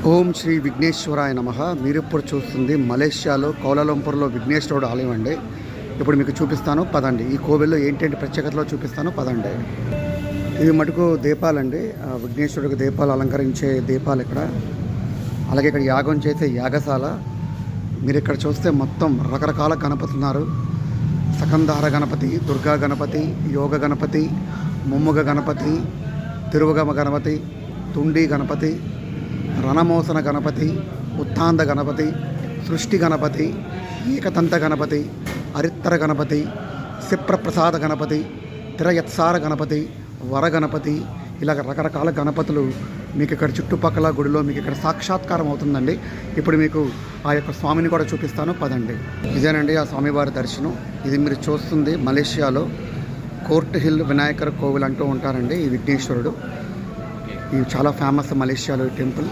ఓం శ్రీ విఘ్నేశ్వరాయ నమః. మీరు ఇప్పుడు చూస్తుంది మలేషియాలో కౌలాలంపూర్లో విఘ్నేశ్వరుడు ఆలయం అండి. ఇప్పుడు మీకు చూపిస్తాను పదండి. ఈ కోవిల్లో ఏంటంటే ప్రత్యేకతలో చూపిస్తాను పదండి. ఇవి మటుకు దీపాలండి. విఘ్నేశ్వరుడికి దీపాలు అలంకరించే దీపాలు ఇక్కడ. అలాగే ఇక్కడ యాగం చేసే యాగశాల. మీరు ఇక్కడ చూస్తే మొత్తం రకరకాల గణపతులు ఉన్నారు. సకంధార గణపతి, దుర్గా గణపతి, యోగ గణపతి, ముమ్ముగ గణపతి, తిరువగమ గణపతి, తుండి గణపతి, రణమోసన గణపతి, ఉత్తాంద గణపతి, సృష్టి గణపతి, ఏకతంత గణపతి, అరిత్తర గణపతి, సిప్రప్రసాద గణపతి, తిరయత్సార గణపతి, వర గణపతి, ఇలాగ రకరకాల గణపతులు మీకు ఇక్కడ చుట్టుపక్కల గుడిలో మీకు ఇక్కడ సాక్షాత్కారం అవుతుందండి. ఇప్పుడు మీకు ఆ యొక్క స్వామిని కూడా చూపిస్తాను పదండి. ఇదేనండి ఆ స్వామివారి దర్శనం. ఇది మీరు చూస్తుంది మలేషియాలో కోర్ట్ హిల్ వినాయకర్ కోవిల్ అంటూ ఉంటారండి. ఈ విఘ్నేశ్వరుడు ఇది చాలా ఫేమస్ మలేషియాలో ఈ టెంపుల్.